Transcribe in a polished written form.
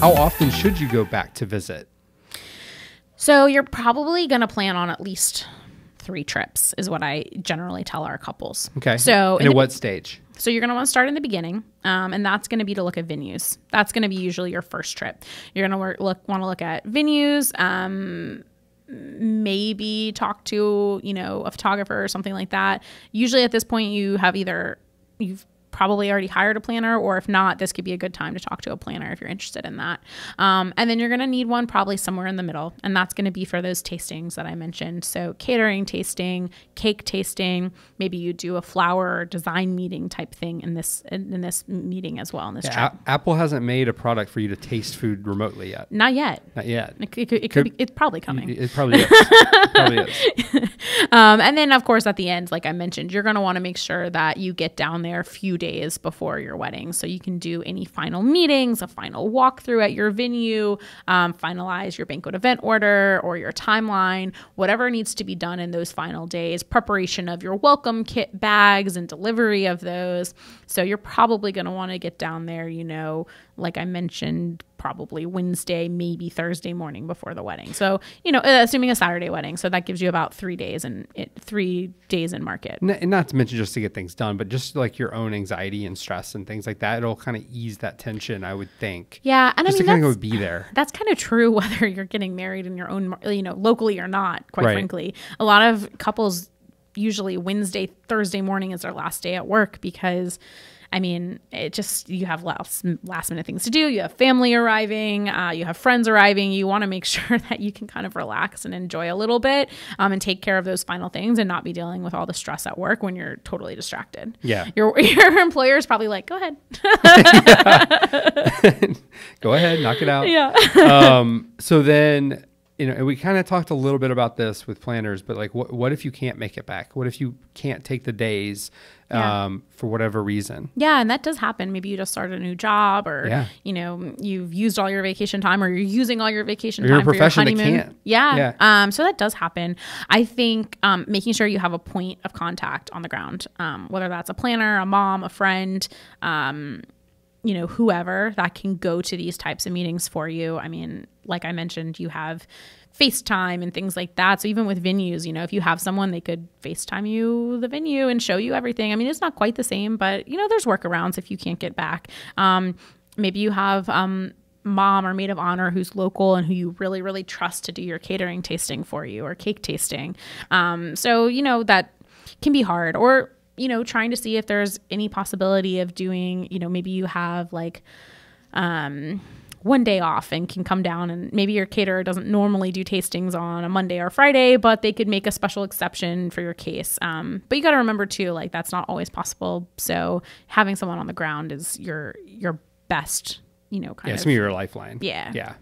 How often should you go back to visit? So you're probably going to plan on at least 3 trips is what I generally tell our couples. Okay. So and at what stage? So you're going to want to start in the beginning, and that's going to be to look at venues. That's going to be usually your first trip. You're going to want to look at venues, maybe talk to, a photographer or something like that. Usually at this point you've probably already hired a planner, or if not, this could be a good time to talk to a planner if you're interested in that. And then you're going to need one probably somewhere in the middle, and that's going to be for those tastings that I mentioned. So catering tasting, cake tasting, maybe you do a flower or design meeting type thing in this meeting as well. In this trip. Apple hasn't made a product for you to taste food remotely yet. Not yet. It's probably coming. It probably is. It probably is. And then of course at the end, like I mentioned, you're going to want to make sure that you get down there a few days before your wedding, so you can do any final meetings, a final walkthrough at your venue, finalize your banquet event order or your timeline, whatever needs to be done in those final days, preparation of your welcome kit bags and delivery of those. So you're probably going to want to get down there, like I mentioned, probably Wednesday, maybe Thursday morning before the wedding. So, assuming a Saturday wedding. So that gives you about 3 days and 3 days in market. And not to mention just to get things done, but just like your own anxiety and stress and things like that. It'll kind of ease that tension, I would think. Yeah. And just to kind of be there. That's kind of true whether you're getting married in your own, locally or not, quite frankly. A lot of couples, usually Wednesday, Thursday morning is their last day at work because you have last minute things to do. You have family arriving, you have friends arriving. You want to make sure that you can kind of relax and enjoy a little bit, and take care of those final things and not be dealing with all the stress at work when you're totally distracted. Yeah. Your employer is probably like, go ahead. Go ahead, knock it out. Yeah. So then, we kind of talked a little bit about this with planners, but like, what if you can't make it back? What if you can't take the days for whatever reason? Yeah, and that does happen. Maybe you just started a new job, or you've used all your vacation time, or you're using all your vacation time for your honeymoon. That can't. Yeah. So that does happen. I think making sure you have a point of contact on the ground, whether that's a planner, a mom, a friend, whoever that can go to these types of meetings for you. Like I mentioned, you have FaceTime and things like that. So even with venues, if you have someone, they could FaceTime you the venue and show you everything. It's not quite the same, but there's workarounds if you can't get back. Maybe you have mom or maid of honor who's local and who you really, really trust to do your catering tasting for you or cake tasting. So that can be hard. Or trying to see if there's any possibility of doing, maybe you have like one day off and can come down, and maybe your caterer doesn't normally do tastings on a Monday or Friday, but they could make a special exception for your case. But you got to remember too, like that's not always possible. So having someone on the ground is your best, it's me, your lifeline. Yeah. Yeah.